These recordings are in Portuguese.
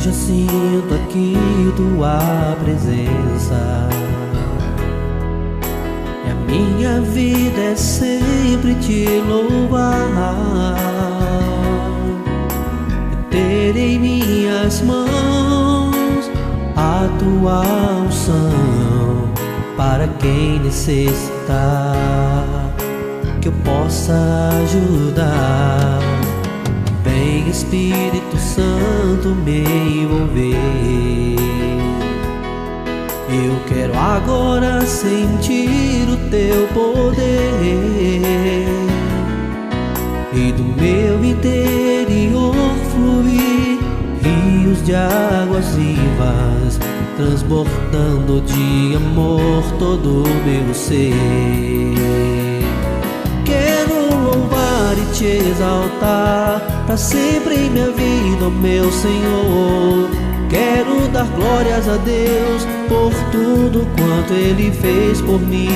Hoje eu sinto aqui tua presença, e a minha vida é sempre te louvar, e ter em minhas mãos a tua unção para quem necessitar, que eu possa ajudar. Vem Espírito Santo me envolver. Eu quero agora sentir o teu poder, e do meu interior fluir rios de águas vivas, transbordando de amor todo o meu ser. Quero louvar e te exaltar pra sempre em minha vida, ó meu Senhor. Quero dar glórias a Deus por tudo quanto Ele fez por mim.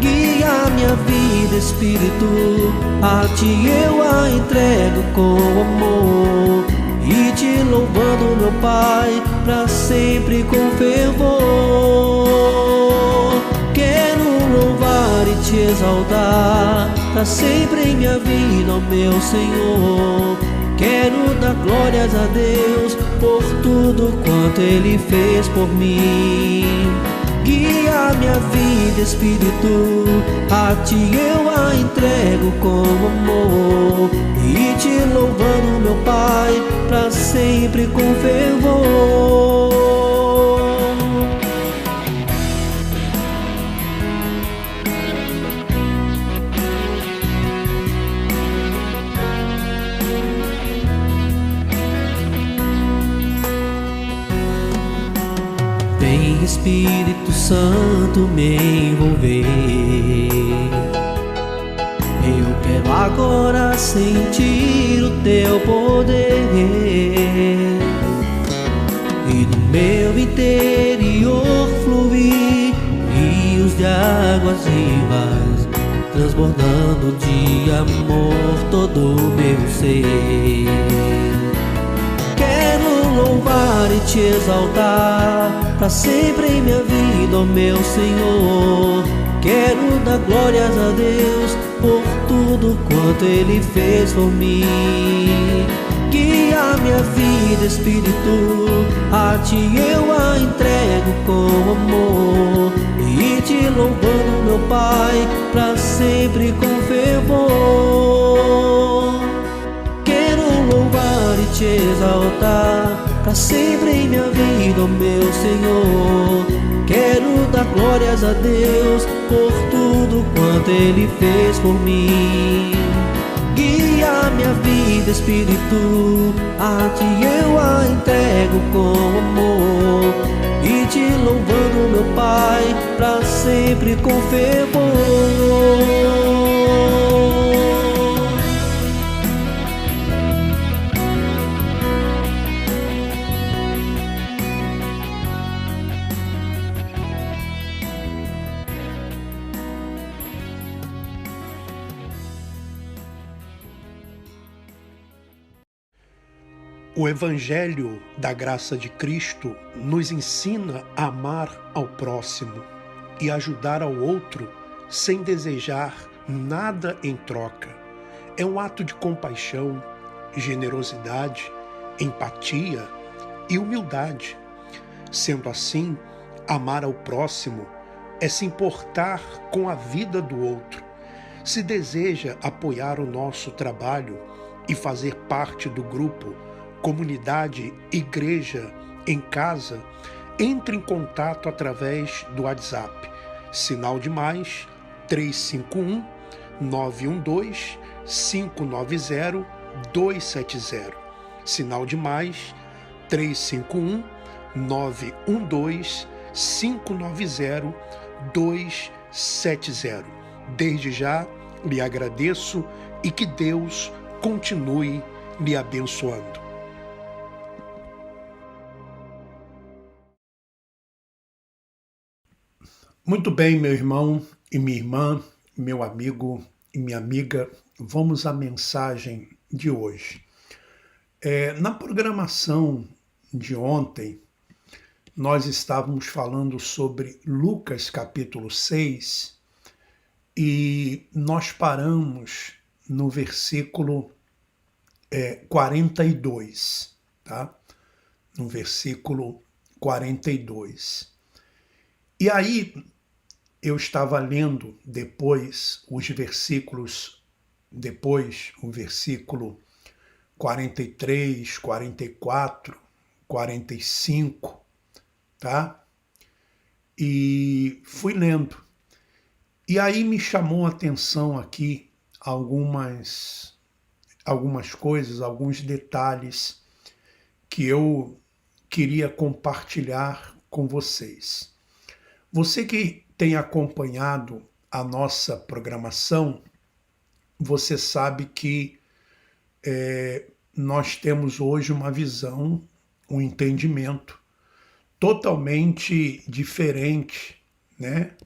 Guia minha vida, Espírito, a Ti eu a entrego com amor, e te louvando, meu Pai, pra sempre com fervor. Quero louvar e te exaltar pra sempre em minha vida, ó meu Senhor. Quero dar glórias a Deus por tudo quanto Ele fez por mim. Guia minha vida, Espírito, a Ti eu a entrego com amor, e te louvando, meu Pai, pra sempre com fervor. Vem Espírito Santo me envolver. Eu quero agora sentir o teu poder, e no meu interior fluir rios de águas vivas, transbordando de amor todo o meu ser. Quero louvar e te exaltar pra sempre em minha vida, ó meu Senhor. Quero dar glórias a Deus por tudo quanto Ele fez por mim. Guia minha vida, Espírito, a Ti eu a entrego com amor, e te louvando, meu Pai, pra sempre com fervor. Quero louvar e te exaltar pra sempre em minha vida, ó meu Senhor. Quero dar glórias a Deus por tudo quanto Ele fez por mim. Guia minha vida, Espírito, a Ti eu a entrego com amor, e te louvando, meu Pai, pra sempre com fervor. O Evangelho da Graça de Cristo nos ensina a amar ao próximo e ajudar ao outro sem desejar nada em troca. É um ato de compaixão, generosidade, empatia e humildade. Sendo assim, amar ao próximo é se importar com a vida do outro. Se deseja apoiar o nosso trabalho e fazer parte do grupo Comunidade Igreja em Casa, entre em contato através do WhatsApp, sinal de mais 351 912 590 270, sinal de mais 351 912 590 270. Desde já lhe agradeço e que Deus continue lhe abençoando. Muito bem, meu irmão e minha irmã, meu amigo e minha amiga, vamos à mensagem de hoje. Na programação de ontem, nós estávamos falando sobre Lucas capítulo 6 e nós paramos no versículo 42, tá? No versículo 42. E aí eu estava lendo depois os versículos, depois o versículo 43, 44, 45, tá? E fui lendo. E aí me chamou a atenção aqui algumas coisas, alguns detalhes que eu queria compartilhar com vocês. Você que tem acompanhado a nossa programação, você sabe que nós temos hoje uma visão, um entendimento totalmente diferente, né?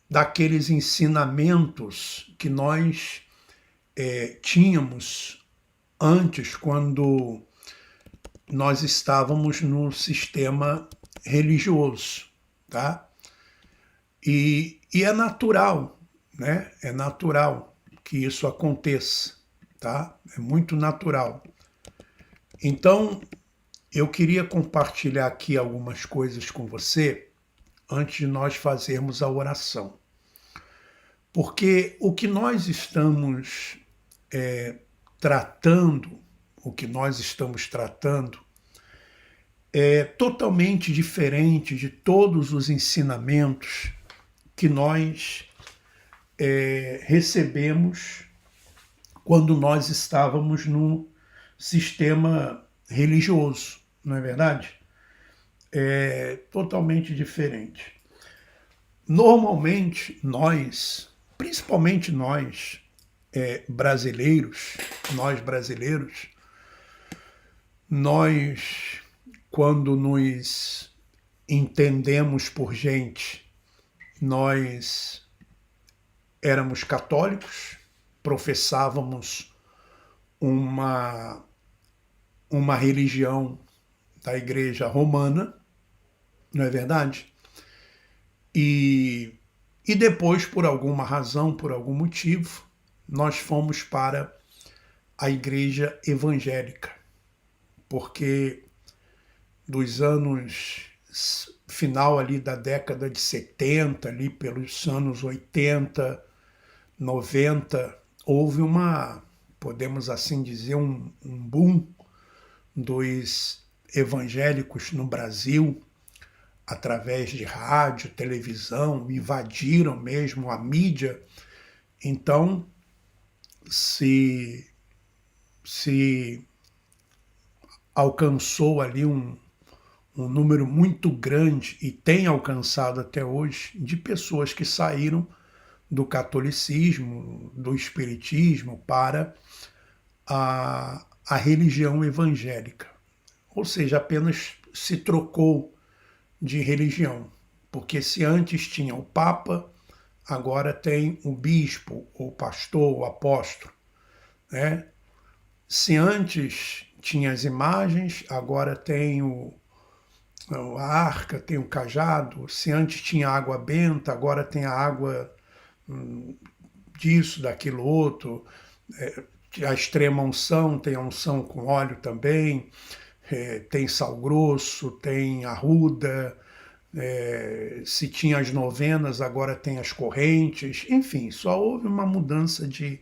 Daqueles ensinamentos que nós tínhamos antes, quando nós estávamos no sistema religioso, tá? E é natural, né? É natural que isso aconteça, tá? É muito natural. Então, eu queria compartilhar aqui algumas coisas com você antes de nós fazermos a oração. Porque o que nós estamos tratando é totalmente diferente de todos os ensinamentos que nós recebemos quando nós estávamos no sistema religioso, não é verdade? É totalmente diferente. Normalmente nós, principalmente nós brasileiros, quando nos entendemos por gente, nós éramos católicos, professávamos uma religião da Igreja Romana, não é verdade? E depois, por alguma razão, por algum motivo, nós fomos para a Igreja Evangélica, porque dos anos final ali da década de 70, ali pelos anos 80, 90, houve podemos assim dizer, um boom dos evangélicos no Brasil, através de rádio, televisão, invadiram mesmo a mídia. Então, se alcançou ali um número muito grande, e tem alcançado até hoje, de pessoas que saíram do catolicismo, do espiritismo, para a religião evangélica. Ou seja, apenas se trocou de religião, porque se antes tinha o Papa, agora tem o bispo, o pastor, o apóstolo, né? Se antes tinha as imagens, agora tem a arca, tem o cajado. Se antes tinha água benta, agora tem a água disso, daquilo outro. A extrema unção, tem a unção com óleo também. Tem sal grosso, tem arruda. Se tinha as novenas, agora tem as correntes. Enfim, só houve uma mudança de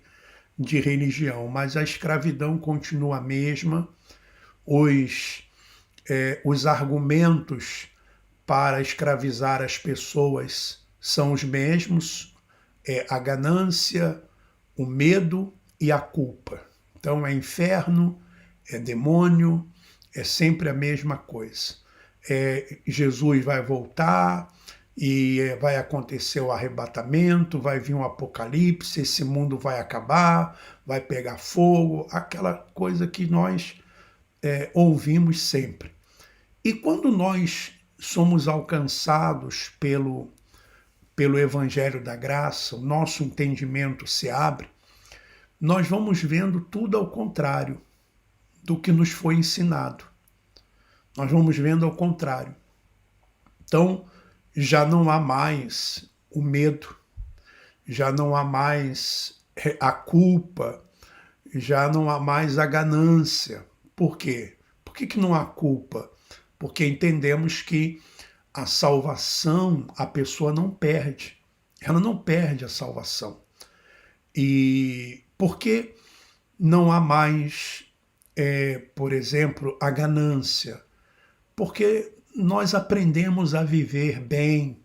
religião, mas a escravidão continua a mesma. Os argumentos para escravizar as pessoas são os mesmos: a ganância, o medo e a culpa. Então é inferno, é demônio, é sempre a mesma coisa. Jesus vai voltar e vai acontecer o arrebatamento, vai vir um apocalipse, esse mundo vai acabar, vai pegar fogo, aquela coisa que nós ouvimos sempre. E quando nós somos alcançados pelo Evangelho da Graça, o nosso entendimento se abre, nós vamos vendo tudo ao contrário do que nos foi ensinado. Nós vamos vendo ao contrário. Então, já não há mais o medo, já não há mais a culpa, já não há mais a ganância. Por quê? Por que não há culpa? Porque entendemos que a salvação a pessoa não perde. Ela não perde a salvação. E por que não há mais, por exemplo, a ganância? Porque nós aprendemos a viver bem,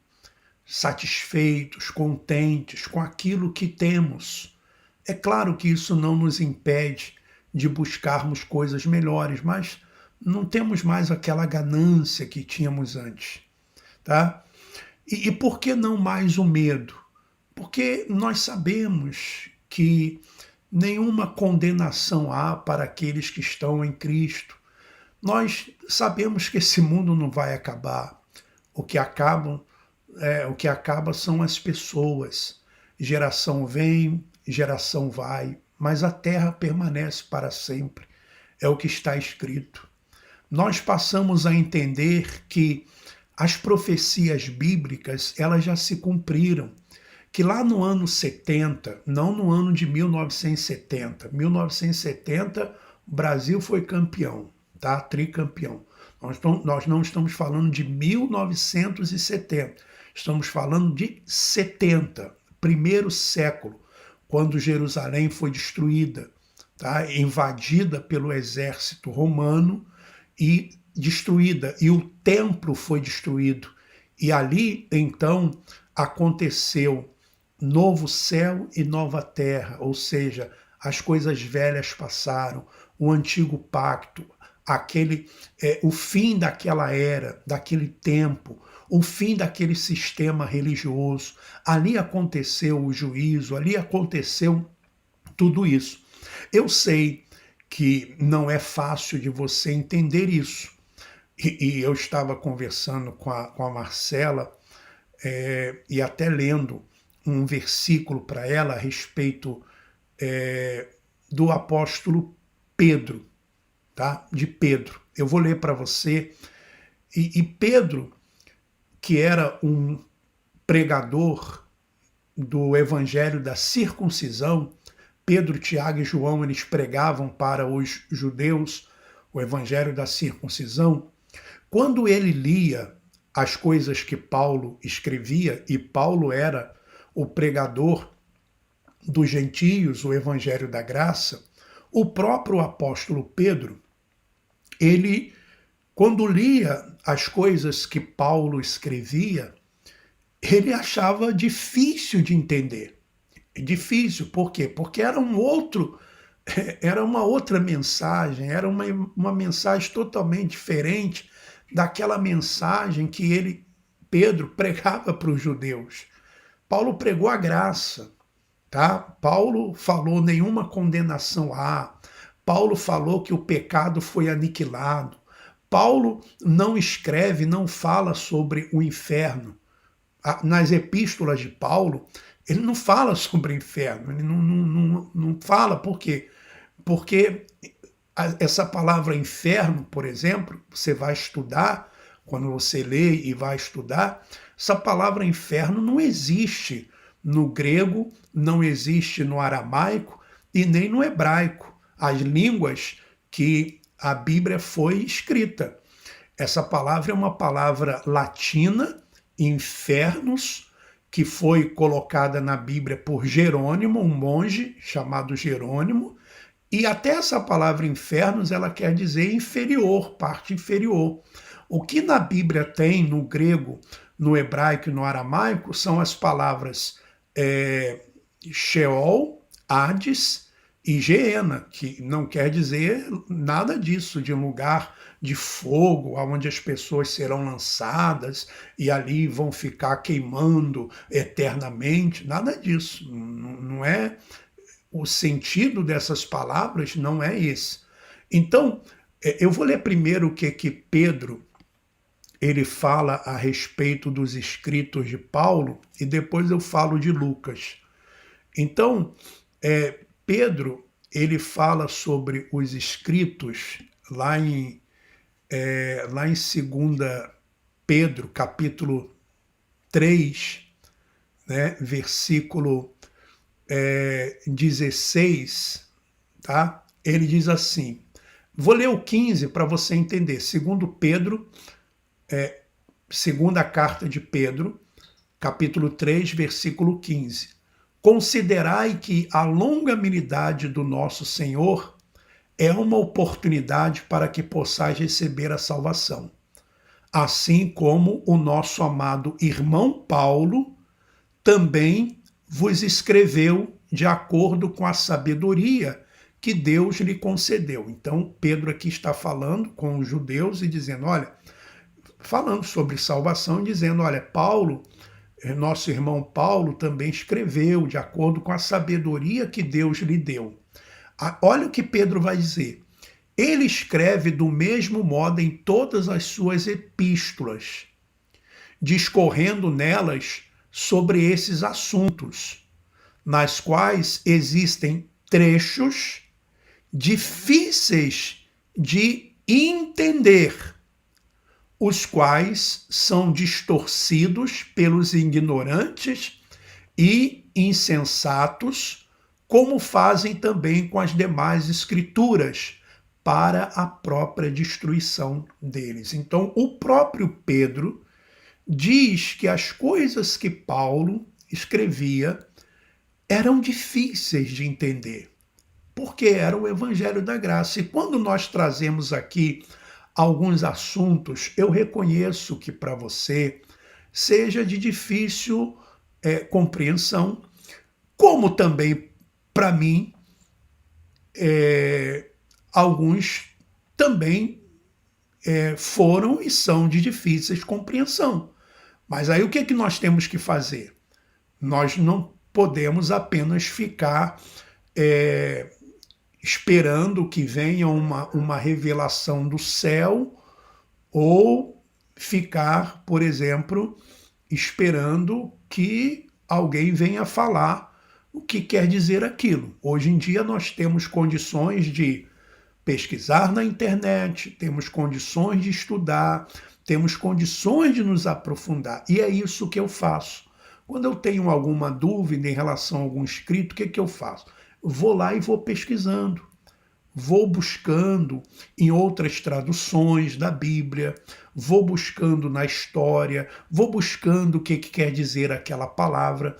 satisfeitos, contentes com aquilo que temos. É claro que isso não nos impede de buscarmos coisas melhores, mas não temos mais aquela ganância que tínhamos antes, tá? E por que não mais o medo? Porque nós sabemos que nenhuma condenação há para aqueles que estão em Cristo. Nós sabemos que esse mundo não vai acabar. O que acaba são as pessoas. Geração vem, geração vai, mas a terra permanece para sempre. É o que está escrito. Nós passamos a entender que as profecias bíblicas, elas já se cumpriram. Que lá no ano 70, não no ano de 1970, 1970 o Brasil foi campeão, tá? Tricampeão. Nós não estamos falando de 1970, estamos falando de 70, primeiro século, quando Jerusalém foi destruída, tá? Invadida pelo exército romano e destruída, e o templo foi destruído. E ali, então, aconteceu novo céu e nova terra, ou seja, as coisas velhas passaram, o antigo pacto, o fim daquela era, daquele tempo, o fim daquele sistema religioso. Ali aconteceu o juízo, ali aconteceu tudo isso. Eu sei que não é fácil de você entender isso. E eu estava conversando com a Marcela e até lendo um versículo para ela a respeito do apóstolo Pedro, tá? De Pedro. Eu vou ler para você. E Pedro, que era um pregador do evangelho da circuncisão, Pedro, Tiago e João, eles pregavam para os judeus o evangelho da circuncisão. Quando ele lia as coisas que Paulo escrevia, e Paulo era o pregador dos gentios, o evangelho da graça, o próprio apóstolo Pedro, ele, quando lia as coisas que Paulo escrevia, ele achava difícil de entender. Difícil, por quê? Porque era uma outra mensagem, era uma mensagem totalmente diferente daquela mensagem que Pedro, pregava para os judeus. Paulo pregou a graça, tá? Paulo falou nenhuma condenação há. Paulo falou que o pecado foi aniquilado. Paulo não escreve, não fala sobre o inferno. Nas epístolas de Paulo, ele não fala sobre o inferno, ele não fala. Por quê? Porque essa palavra inferno, por exemplo, você vai estudar, quando você lê e vai estudar, essa palavra inferno não existe no grego, não existe no aramaico e nem no hebraico, as línguas que a Bíblia foi escrita. Essa palavra é uma palavra latina, infernos, que foi colocada na Bíblia por Jerônimo, um monge chamado Jerônimo, e até essa palavra infernos, ela quer dizer inferior, parte inferior. O que na Bíblia tem no grego, no hebraico e no aramaico são as palavras Sheol, Hades e Geena, que não quer dizer nada disso, de um lugar de fogo, onde as pessoas serão lançadas e ali vão ficar queimando eternamente, nada disso. Não é o sentido dessas palavras, não é esse. Então, eu vou ler primeiro o que Pedro ele fala a respeito dos escritos de Paulo e depois eu falo de Lucas. Então, Pedro, ele fala sobre os escritos lá em 2 Pedro, capítulo 3, né, versículo 16, tá? Ele diz assim, vou ler o 15 para você entender. Segundo Pedro, segunda carta de Pedro, capítulo 3, versículo 15. Considerai que a longanimidade do nosso Senhor é uma oportunidade para que possais receber a salvação. Assim como o nosso amado irmão Paulo também vos escreveu de acordo com a sabedoria que Deus lhe concedeu. Então, Pedro aqui está falando com os judeus e dizendo, olha, falando sobre salvação e dizendo, olha, Paulo, nosso irmão Paulo também escreveu de acordo com a sabedoria que Deus lhe deu. Olha o que Pedro vai dizer. Ele escreve do mesmo modo em todas as suas epístolas, discorrendo nelas sobre esses assuntos, nas quais existem trechos difíceis de entender, os quais são distorcidos pelos ignorantes e insensatos, como fazem também com as demais escrituras, para a própria destruição deles. Então, o próprio Pedro diz que as coisas que Paulo escrevia eram difíceis de entender, porque era o Evangelho da Graça. E quando nós trazemos aqui alguns assuntos, eu reconheço que para você seja de difícil compreensão, como também para mim, alguns também foram e são de difíceis compreensão. Mas aí o que é que nós temos que fazer? Nós não podemos apenas ficar esperando que venha uma revelação do céu, ou ficar, por exemplo, esperando que alguém venha falar o que quer dizer aquilo. Hoje em dia nós temos condições de pesquisar na internet, temos condições de estudar, temos condições de nos aprofundar. E é isso que eu faço. Quando eu tenho alguma dúvida em relação a algum escrito, o que eu faço? Vou lá e vou pesquisando, vou buscando em outras traduções da Bíblia, vou buscando na história, vou buscando o que quer dizer aquela palavra,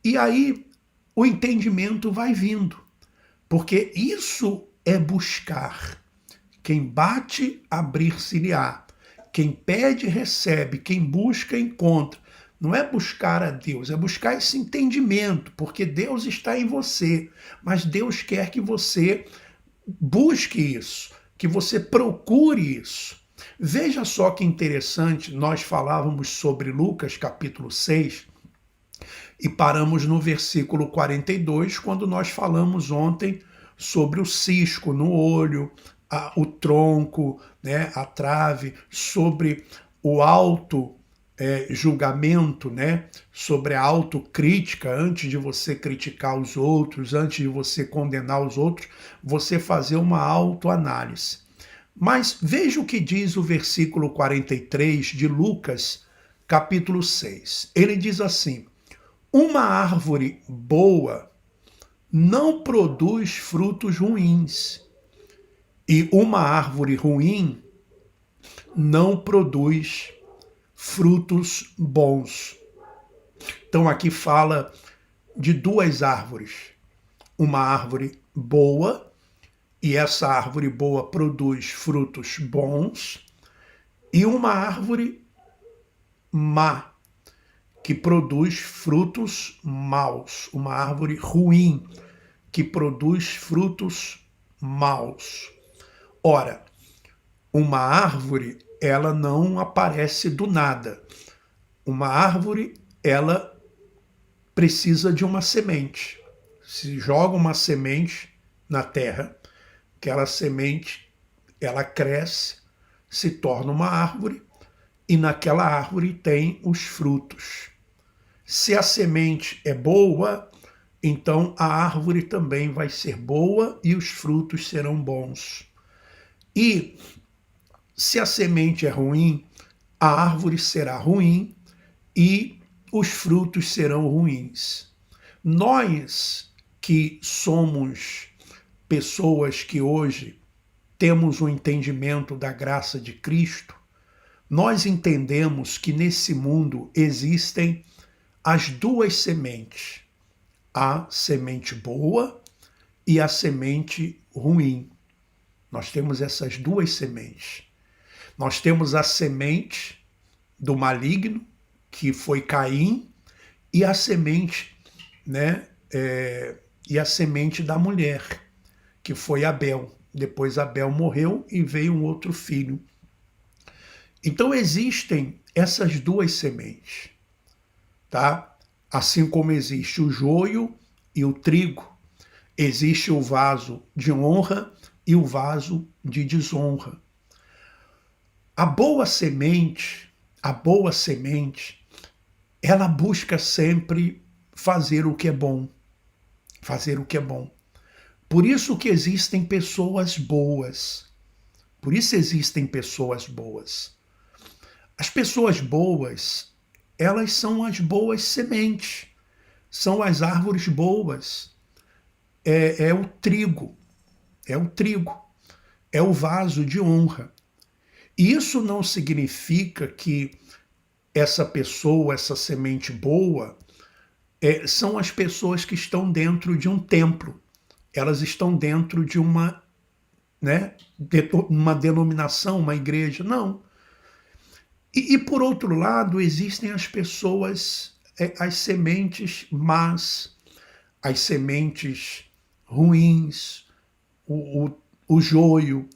e aí o entendimento vai vindo, porque isso é buscar. Quem bate, abrir-se-lhe-á. Quem pede, recebe. Quem busca, encontra. Não é buscar a Deus, é buscar esse entendimento, porque Deus está em você, mas Deus quer que você busque isso, que você procure isso. Veja só que interessante, nós falávamos sobre Lucas capítulo 6 e paramos no versículo 42, quando nós falamos ontem sobre o cisco no olho, o tronco, né, a trave, sobre o julgamento, né, sobre a autocrítica. Antes de você criticar os outros, antes de você condenar os outros, você fazer uma autoanálise. Mas veja o que diz o versículo 43 de Lucas, capítulo 6. Ele diz assim, uma árvore boa não produz frutos ruins, e uma árvore ruim não produz frutos bons. Então aqui fala de duas árvores. Uma árvore boa, e essa árvore boa produz frutos bons, e uma árvore má, que produz frutos maus. Uma árvore ruim, que produz frutos maus. Ora, uma árvore, ela não aparece do nada. Uma árvore, ela precisa de uma semente. Se joga uma semente na terra, aquela semente, ela cresce, se torna uma árvore, e naquela árvore tem os frutos. Se a semente é boa, então a árvore também vai ser boa e os frutos serão bons. E se a semente é ruim, a árvore será ruim e os frutos serão ruins. Nós que somos pessoas que hoje temos o entendimento da graça de Cristo, nós entendemos que nesse mundo existem as duas sementes, a semente boa e a semente ruim. Nós temos essas duas sementes. Nós temos a semente do maligno, que foi Caim, e a semente, e a semente da mulher, que foi Abel. Depois Abel morreu e veio um outro filho. Então existem essas duas sementes, tá? Assim como existe o joio e o trigo, existe o vaso de honra e o vaso de desonra. A boa semente, ela busca sempre fazer o que é bom, fazer o que é bom. Por isso que existem pessoas boas. Por isso existem pessoas boas. As pessoas boas, elas são as boas sementes, são as árvores boas. É o trigo, é o vaso de honra. E isso não significa que essa pessoa, essa semente boa, são as pessoas que estão dentro de um templo. Elas estão dentro de uma denominação, uma igreja. Não. E por outro lado, existem as pessoas, as sementes más, as sementes ruins, o joio,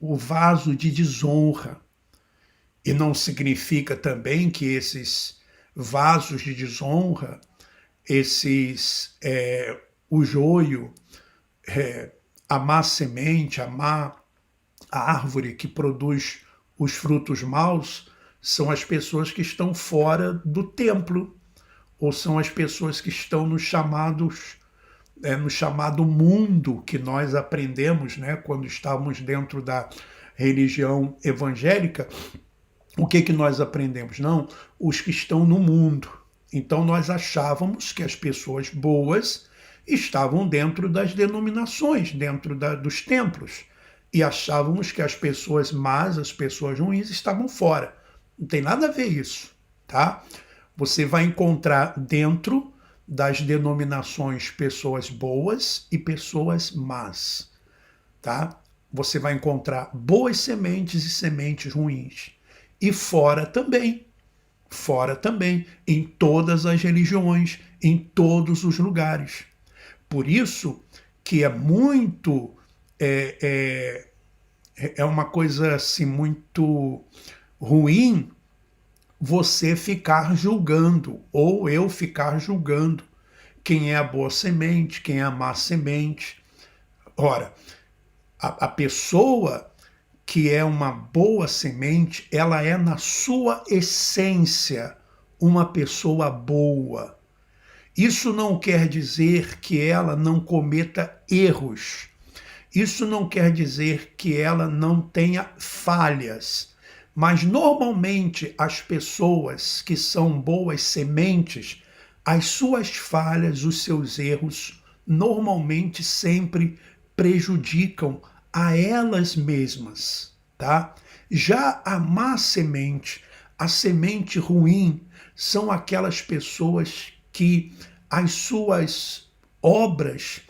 o vaso de desonra. E não significa também que esses vasos de desonra, o joio, a má semente, a árvore que produz os frutos maus, são as pessoas que estão fora do templo, ou são as pessoas que estão no chamado mundo que nós aprendemos, quando estávamos dentro da religião evangélica. O que nós aprendemos? Não, os que estão no mundo. Então nós achávamos que as pessoas boas estavam dentro das denominações, dentro dos templos. E achávamos que as pessoas más, as pessoas ruins estavam fora. Não tem nada a ver isso, tá? Você vai encontrar dentro das denominações pessoas boas e pessoas más, tá? Você vai encontrar boas sementes e sementes ruins. E fora também, em todas as religiões, em todos os lugares. Por isso que é muito, é uma coisa assim muito ruim você ficar julgando, ou eu ficar julgando quem é a boa semente, quem é a má semente. Ora, a pessoa que é uma boa semente, ela é na sua essência uma pessoa boa. Isso não quer dizer que ela não cometa erros. Isso não quer dizer que ela não tenha falhas. Mas normalmente as pessoas que são boas sementes, as suas falhas, os seus erros, normalmente sempre prejudicam a elas mesmas, tá? Já a má semente, a semente ruim, são aquelas pessoas que as suas obras,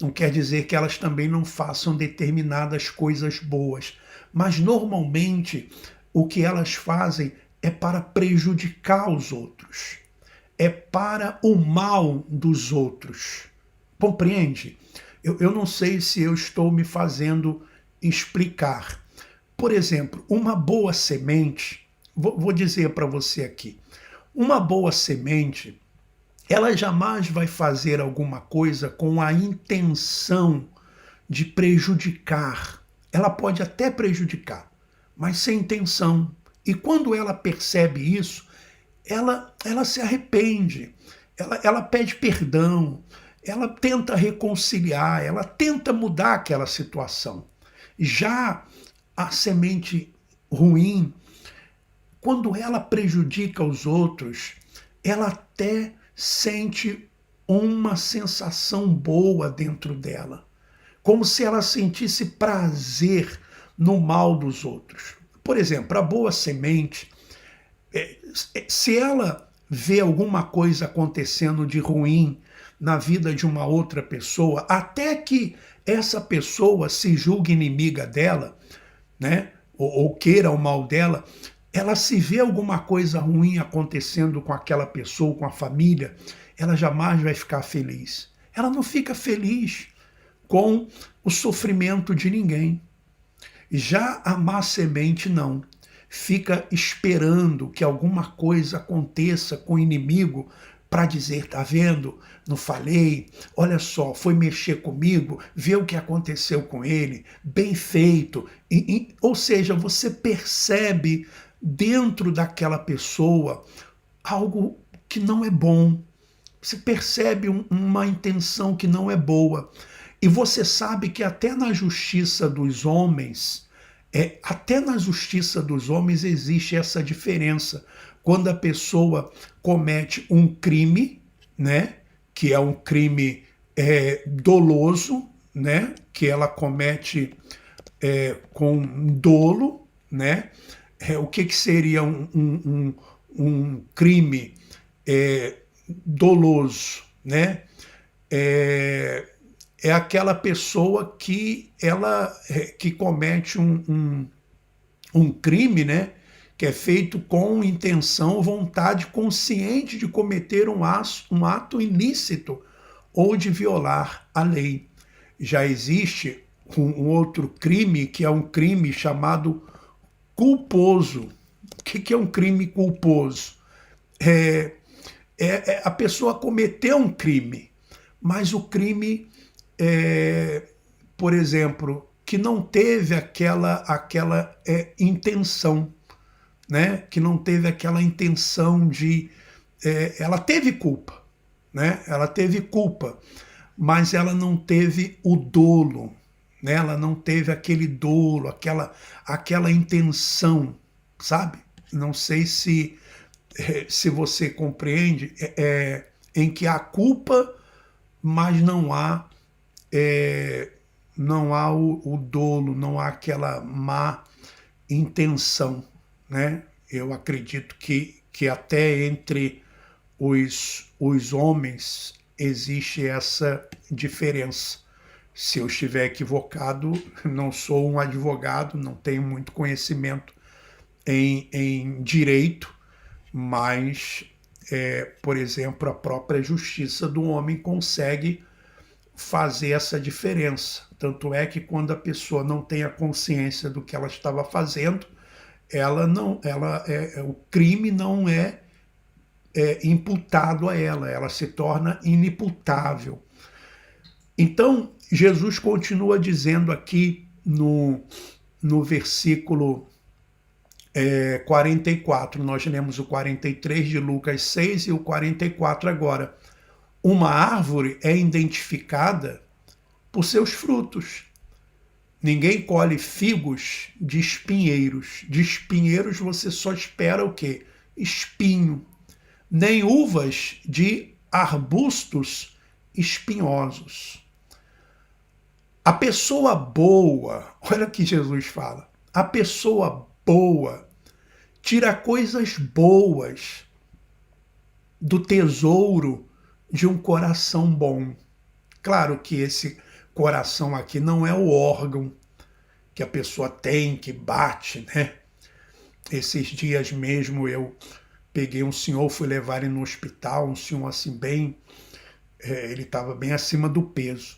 não quer dizer que elas também não façam determinadas coisas boas, mas normalmente o que elas fazem é para prejudicar os outros, é para o mal dos outros. Compreende? Eu não sei se eu estou me fazendo explicar. Por exemplo, uma boa semente, vou dizer para você aqui, uma boa semente, ela jamais vai fazer alguma coisa com a intenção de prejudicar. Ela pode até prejudicar, mas sem intenção. E quando ela percebe isso, ela se arrepende, ela pede perdão, ela tenta reconciliar, ela tenta mudar aquela situação. Já a semente ruim, quando ela prejudica os outros, ela até sente uma sensação boa dentro dela, como se ela sentisse prazer no mal dos outros. Por exemplo, a boa semente, se ela vê alguma coisa acontecendo de ruim na vida de uma outra pessoa, até que essa pessoa se julgue inimiga dela, né, ou queira o mal dela, ela se vê alguma coisa ruim acontecendo com aquela pessoa, com a família, ela jamais vai ficar feliz. Ela não fica feliz com o sofrimento de ninguém. Já a má semente não. Fica esperando que alguma coisa aconteça com o inimigo para dizer, tá vendo? Não falei, olha só, foi mexer comigo, vê o que aconteceu com ele, bem feito. Ou seja, você percebe dentro daquela pessoa algo que não é bom. Você percebe uma intenção que não é boa. E você sabe que até na justiça dos homens, existe essa diferença. Quando a pessoa comete um crime, né, que é um crime doloso, né, que ela comete com dolo, né, o que seria um crime doloso, né? É aquela pessoa que que comete um crime, né? Que é feito com intenção, vontade consciente de cometer um ato ilícito ou de violar a lei. Já existe um outro crime, que é um crime chamado culposo. O que é um crime culposo? A pessoa cometeu um crime, mas o crime, por exemplo, que não teve aquela intenção, né? Que não teve aquela intenção de... ela teve culpa, né? Ela teve culpa, mas ela não teve o dolo, né? Ela não teve aquele dolo, aquela intenção, sabe? Não sei se você compreende, em que há culpa, mas não há o dolo, não há aquela má intenção, né? Eu acredito que até entre os homens existe essa diferença. Se eu estiver equivocado, não sou um advogado, não tenho muito conhecimento em direito, mas, por exemplo, a própria justiça do homem consegue fazer essa diferença. Tanto é que quando a pessoa não tem a consciência do que ela estava fazendo, o crime não é imputado a ela se torna inimputável. Então, Jesus continua dizendo aqui no versículo 44, nós lemos o 43 de Lucas 6 e o 44 agora. Uma árvore é identificada por seus frutos. Ninguém colhe figos de espinheiros. De espinheiros você só espera o quê? Espinho. Nem uvas de arbustos espinhosos. A pessoa boa, olha o que Jesus fala, a pessoa boa tira coisas boas do tesouro de um coração bom. Claro que esse coração aqui não é o órgão que a pessoa tem, que bate, né? Esses dias mesmo eu peguei um senhor, fui levar ele no hospital, um senhor assim bem... ele estava bem acima do peso.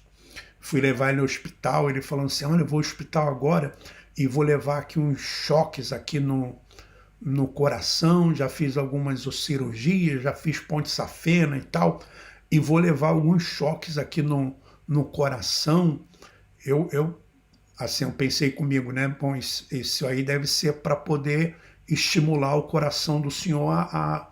Fui levar ele no hospital, ele falando assim, olha, eu vou ao hospital agora e vou levar aqui uns choques aqui no coração, já fiz algumas cirurgias, já fiz ponte safena e tal, e vou levar alguns choques aqui no coração. Eu pensei comigo, né? Bom, isso aí deve ser para poder estimular o coração do senhor a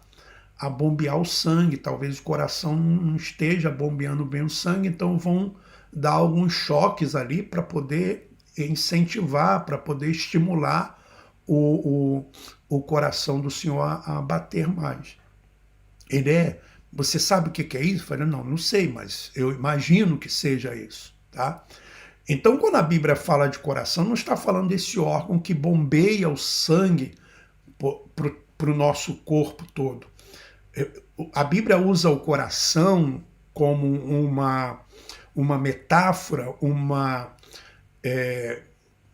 a bombear o sangue. Talvez o coração não esteja bombeando bem o sangue, então vão dar alguns choques ali para poder incentivar, para poder estimular o coração do senhor a bater mais. Você sabe o que é isso? Eu falei, não sei, mas eu imagino que seja isso, tá? Então, quando a Bíblia fala de coração, não está falando desse órgão que bombeia o sangue para o nosso corpo todo. A Bíblia usa o coração como uma metáfora,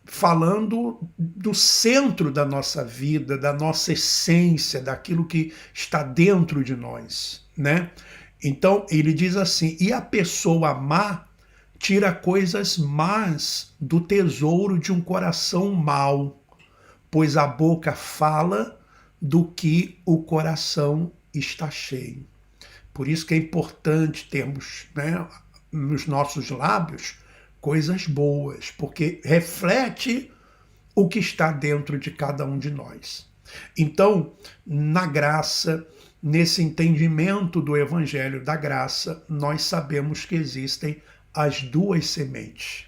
falando do centro da nossa vida, da nossa essência, daquilo que está dentro de nós, né? Então, ele diz assim, e a pessoa má tira coisas más do tesouro de um coração mau, pois a boca fala do que o coração está cheio. Por isso que é importante termos, né, nos nossos lábios coisas boas, porque reflete o que está dentro de cada um de nós. Então, na graça, nesse entendimento do Evangelho da Graça, nós sabemos que existem as duas sementes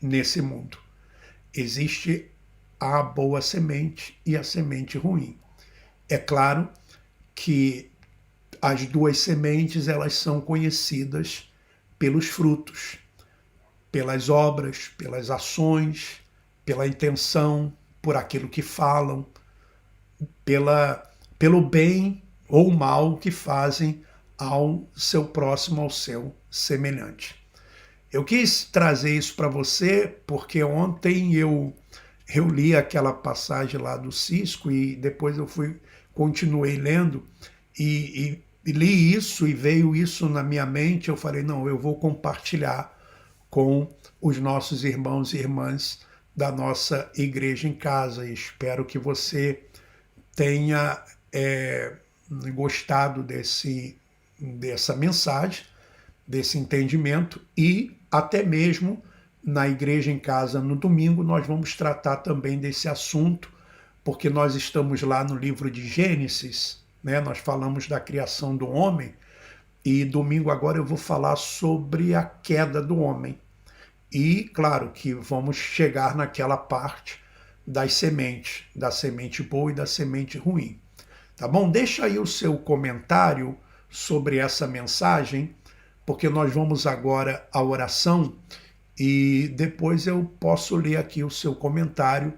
nesse mundo. Existe a boa semente e a semente ruim. É claro que as duas sementes, elas são conhecidas pelos frutos, pelas obras, pelas ações, pela intenção, por aquilo que falam, pelo bem ou mal que fazem ao seu próximo, ao seu semelhante. Eu quis trazer isso para você porque ontem eu li aquela passagem lá do Cisco e depois eu continuei lendo e li isso e veio isso na minha mente. Eu falei, não, eu vou compartilhar com os nossos irmãos e irmãs da nossa igreja em casa. E espero que você tenha gostado dessa mensagem, desse entendimento, e até mesmo na igreja em casa no domingo nós vamos tratar também desse assunto, porque nós estamos lá no livro de Gênesis, né? Nós falamos da criação do homem, e domingo agora eu vou falar sobre a queda do homem. E claro que vamos chegar naquela parte das sementes, da semente boa e da semente ruim. Tá bom? Deixa aí o seu comentário sobre essa mensagem, porque nós vamos agora à oração e depois eu posso ler aqui o seu comentário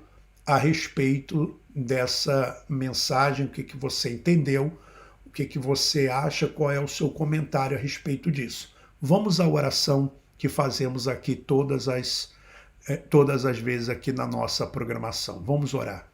a respeito dessa mensagem, o que você entendeu, o que você acha, qual é o seu comentário a respeito disso. Vamos à oração que fazemos aqui todas as vezes aqui na nossa programação. Vamos orar.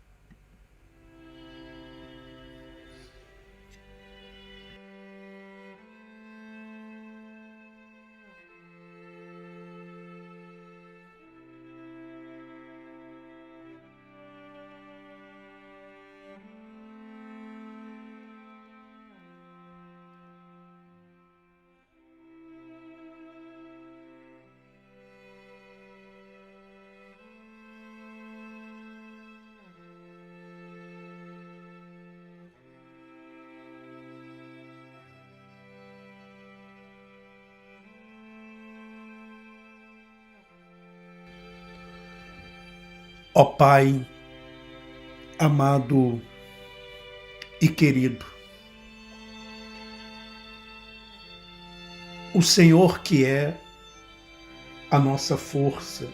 Ó Pai, amado e querido, o Senhor que é a nossa força,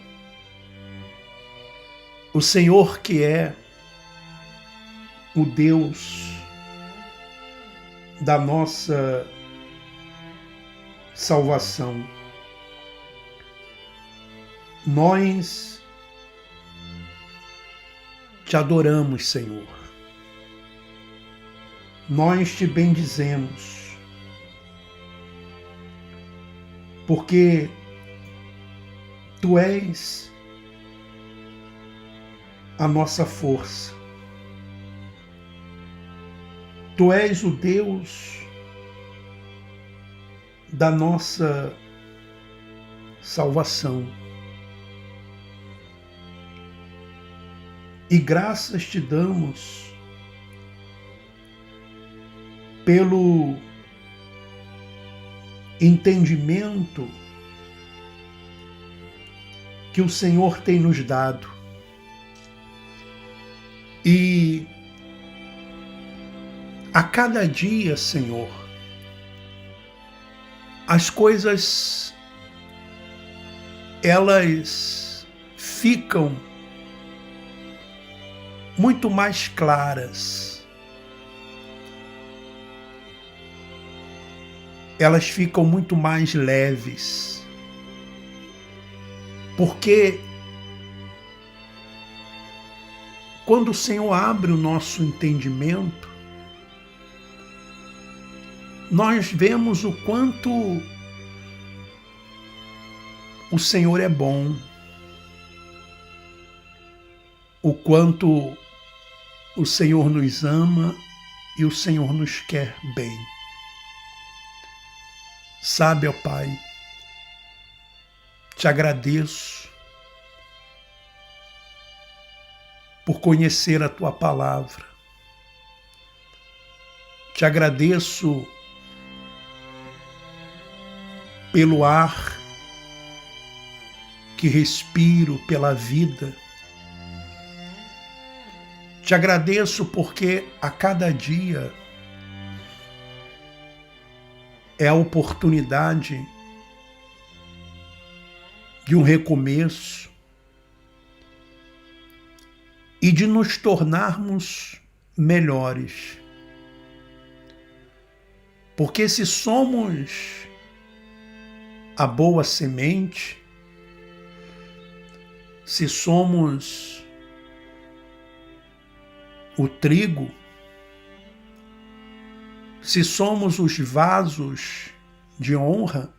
o Senhor que é o Deus da nossa salvação, nós te adoramos, Senhor. Nós te bendizemos, porque Tu és a nossa força. Tu és o Deus da nossa salvação. E graças te damos pelo entendimento que o Senhor tem nos dado. E a cada dia, Senhor, as coisas, elas ficam muito mais claras. Elas ficam muito mais leves. Porque quando o Senhor abre o nosso entendimento, nós vemos o quanto o Senhor é bom, o quanto o Senhor nos ama e o Senhor nos quer bem. Sabe, ó Pai, te agradeço por conhecer a Tua palavra. Te agradeço pelo ar que respiro, pela vida. Te agradeço porque a cada dia é a oportunidade de um recomeço e de nos tornarmos melhores. Porque se somos a boa semente, se somos o trigo, se somos os vasos de honra,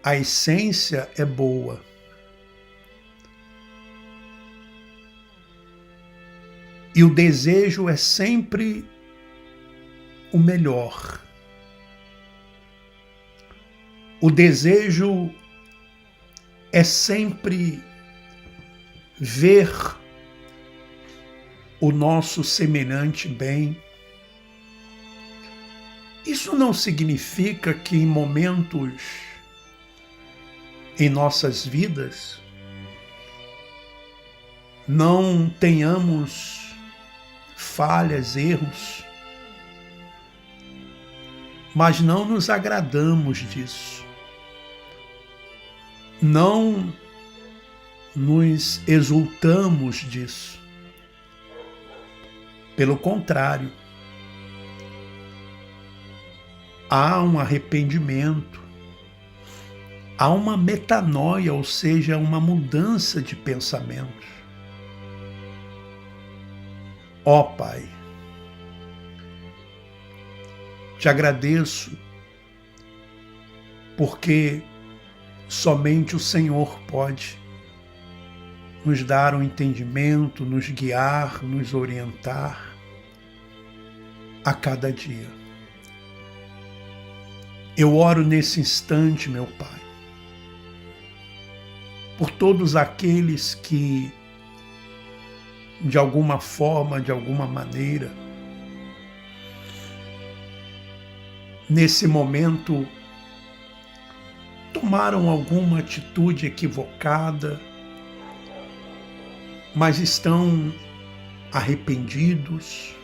a essência é boa. E o desejo é sempre o melhor. O desejo é sempre ver o nosso semelhante bem. Isso não significa que em momentos em nossas vidas não tenhamos falhas, erros, mas não nos agradamos disso. Não nos exultamos disso. Pelo contrário, há um arrependimento, há uma metanoia, ou seja, uma mudança de pensamentos. Ó Pai, te agradeço porque somente o Senhor pode nos dar um entendimento, nos guiar, nos orientar a cada dia. Eu oro nesse instante, meu Pai, por todos aqueles que, de alguma forma, de alguma maneira, nesse momento, tomaram alguma atitude equivocada, mas estão arrependidos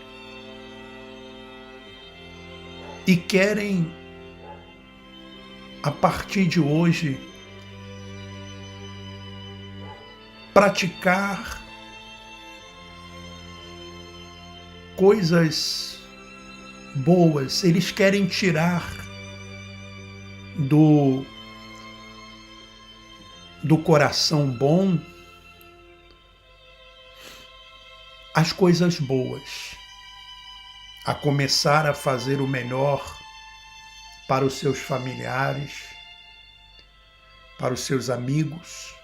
e querem, a partir de hoje, praticar coisas boas. Eles querem tirar do coração bom as coisas boas, a começar a fazer o melhor para os seus familiares, para os seus amigos,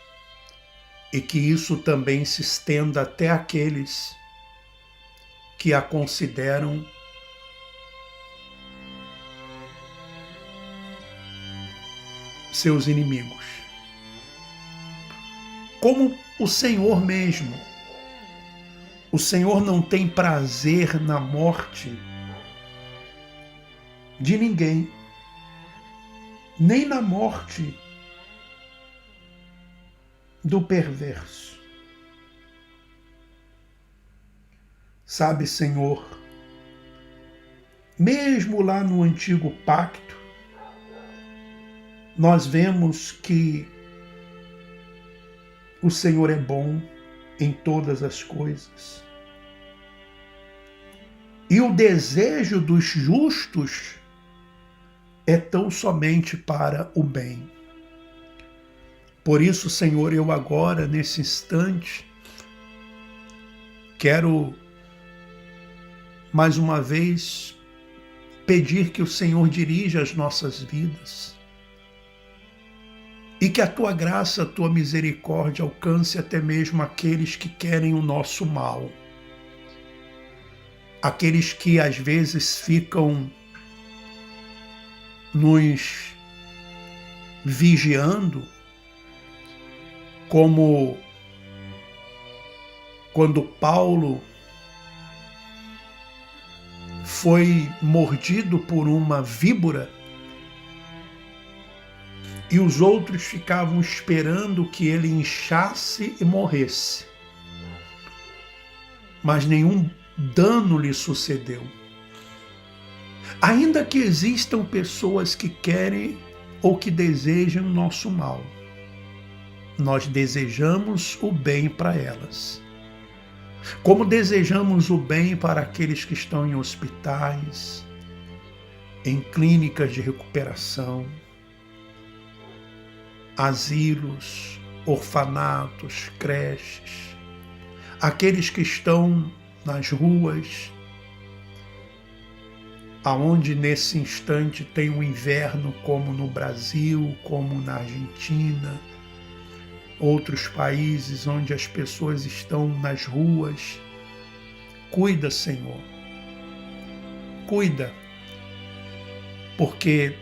e que isso também se estenda até aqueles que a consideram seus inimigos. Como o Senhor mesmo O Senhor não tem prazer na morte de ninguém, nem na morte do perverso. Sabe, Senhor, mesmo lá no Antigo Pacto, nós vemos que o Senhor é bom em todas as coisas. E o desejo dos justos é tão somente para o bem. Por isso, Senhor, eu agora, nesse instante, quero mais uma vez pedir que o Senhor dirija as nossas vidas e que a Tua graça, a Tua misericórdia alcance até mesmo aqueles que querem o nosso mal. Aqueles que às vezes ficam nos vigiando, como quando Paulo foi mordido por uma víbora e os outros ficavam esperando que ele inchasse e morresse. Mas nenhum dano lhe sucedeu. Ainda que existam pessoas que querem ou que desejam o nosso mal, nós desejamos o bem para elas. Como desejamos o bem para aqueles que estão em hospitais, em clínicas de recuperação, asilos, orfanatos, creches, aqueles que estão nas ruas, aonde nesse instante tem um inverno como no Brasil, como na Argentina, outros países onde as pessoas estão nas ruas. Cuida, Senhor. Cuida, porque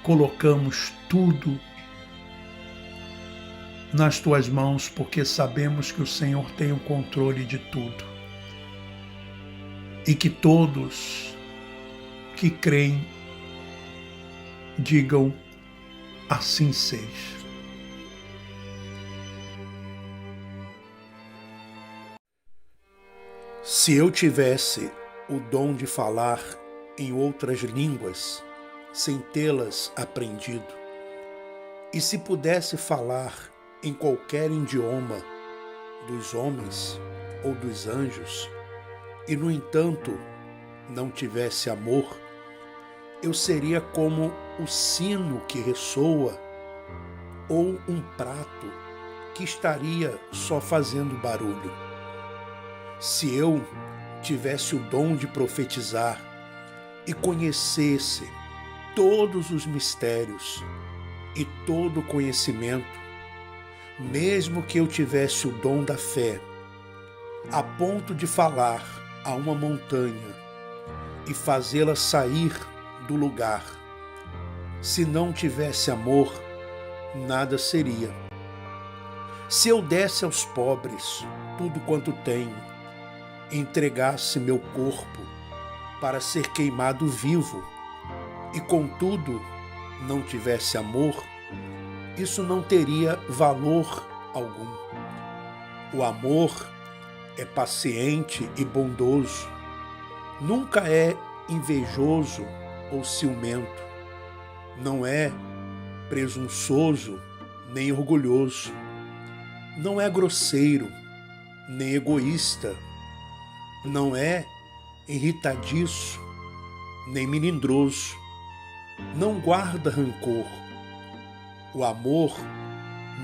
colocamos tudo nas Tuas mãos, porque sabemos que o Senhor tem o controle de tudo. E que todos que creem digam: assim seja. Se eu tivesse o dom de falar em outras línguas, sem tê-las aprendido, e se pudesse falar em qualquer idioma dos homens ou dos anjos, e no entanto não tivesse amor, eu seria como o sino que ressoa ou um prato que estaria só fazendo barulho. Se eu tivesse o dom de profetizar e conhecesse todos os mistérios e todo o conhecimento, mesmo que eu tivesse o dom da fé, a ponto de falar a uma montanha e fazê-la sair do lugar, se não tivesse amor, nada seria. Se eu desse aos pobres tudo quanto tenho, entregasse meu corpo para ser queimado vivo, e contudo não tivesse amor, isso não teria valor algum. O amor é paciente e bondoso, nunca é invejoso ou ciumento, não é presunçoso nem orgulhoso, não é grosseiro nem egoísta, não é irritadiço nem melindroso, não guarda rancor. O amor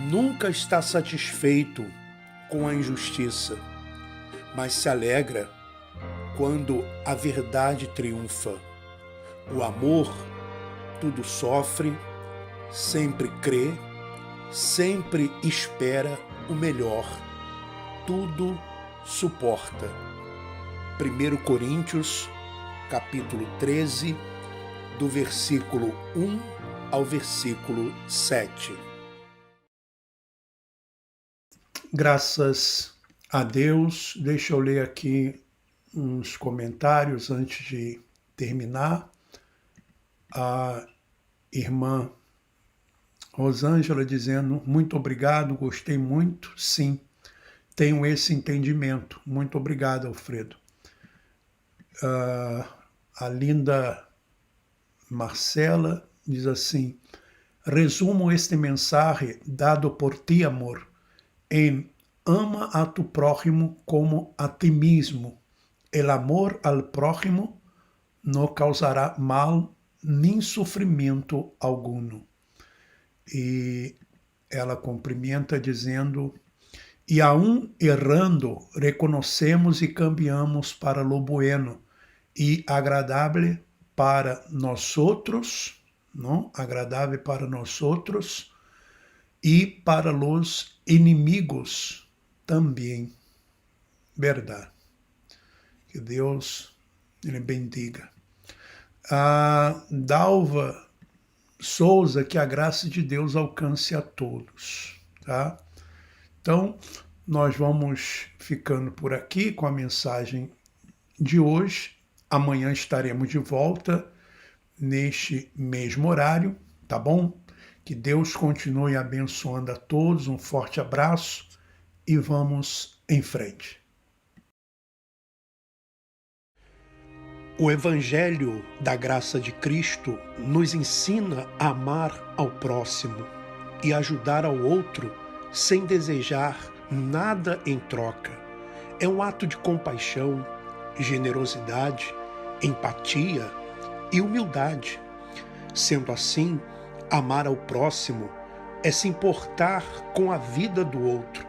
nunca está satisfeito com a injustiça, mas se alegra quando a verdade triunfa. O amor tudo sofre, sempre crê, sempre espera o melhor, tudo suporta. 1 Coríntios, capítulo 13, do versículo 1 ao versículo 7. Graças a Deus. Deixa eu ler aqui uns comentários antes de terminar. A irmã Rosângela dizendo: muito obrigado, gostei muito, sim, tenho esse entendimento. Muito obrigado, Alfredo. A linda Marcela diz assim: resumo este mensaje dado por ti, amor, em ama a tu prójimo como a ti mismo. El amor al prójimo não causará mal nem sofrimento alguno. E ela cumprimenta dizendo: e aún errando, reconocemos e cambiamos para lo bueno e agradável para nosotros, não? Agradável para nosotros e para los inimigos também. Verdade. Que Deus lhe bendiga. A Dalva Souza, que a graça de Deus alcance a todos, tá? Então, nós vamos ficando por aqui com a mensagem de hoje. Amanhã estaremos de volta neste mesmo horário, tá bom? Que Deus continue abençoando a todos. Um forte abraço e vamos em frente. O Evangelho da Graça de Cristo nos ensina a amar ao próximo e ajudar ao outro sem desejar nada em troca. É um ato de compaixão, generosidade, empatia e humildade. Sendo assim, amar ao próximo é se importar com a vida do outro.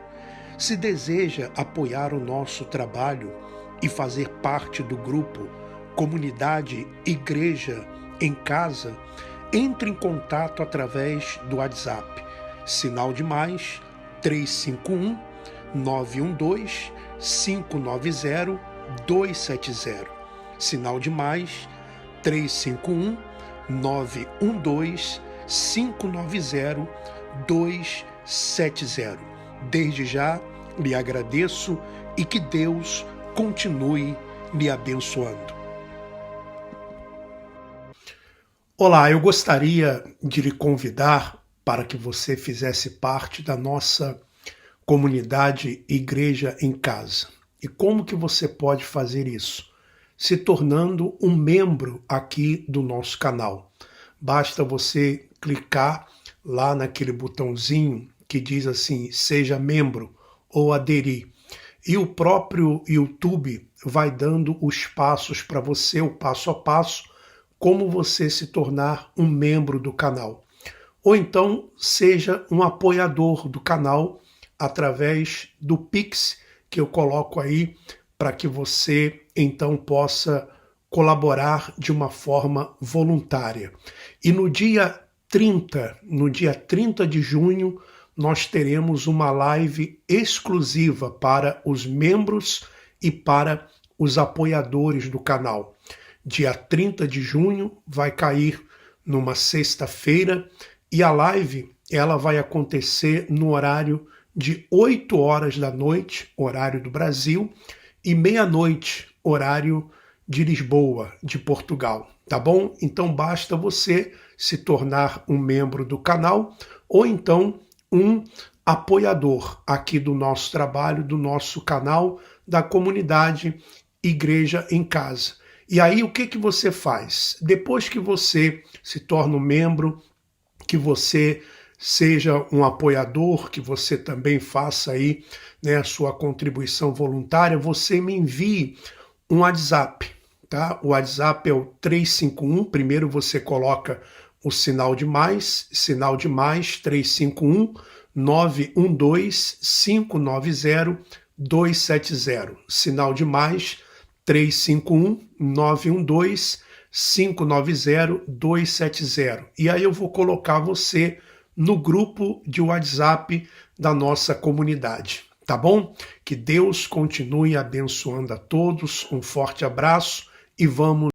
Se deseja apoiar o nosso trabalho e fazer parte do grupo Comunidade Igreja em Casa, entre em contato através do WhatsApp, sinal de mais 351 912 590 270, sinal de mais 351 912 590 270. Desde já lhe agradeço e que Deus continue lhe abençoando. Olá, eu gostaria de lhe convidar para que você fizesse parte da nossa comunidade Igreja em Casa. E como que você pode fazer isso? Se tornando um membro aqui do nosso canal. Basta você clicar lá naquele botãozinho que diz assim, seja membro ou aderir. E o próprio YouTube vai dando os passos para você, o passo a passo, como você se tornar um membro do canal. Ou então, seja um apoiador do canal através do Pix, que eu coloco aí para que você, então, possa colaborar de uma forma voluntária. E no dia 30 de junho, nós teremos uma live exclusiva para os membros e para os apoiadores do canal. Dia 30 de junho vai cair numa sexta-feira e a live ela vai acontecer no horário de 8 horas da noite, horário do Brasil, e meia-noite, horário de Lisboa, de Portugal, tá bom? Então basta você se tornar um membro do canal ou então um apoiador aqui do nosso trabalho, do nosso canal, da comunidade Igreja em Casa. E aí o que você faz? Depois que você se torna um membro, que você seja um apoiador, que você também faça aí, né, a sua contribuição voluntária, você me envie um WhatsApp, tá? O WhatsApp é o 351, primeiro você coloca o sinal de mais 351 912 590 270, sinal de mais 351 912 590 270. E aí eu vou colocar você no grupo de WhatsApp da nossa comunidade, tá bom? Que Deus continue abençoando a todos. Um forte abraço e vamos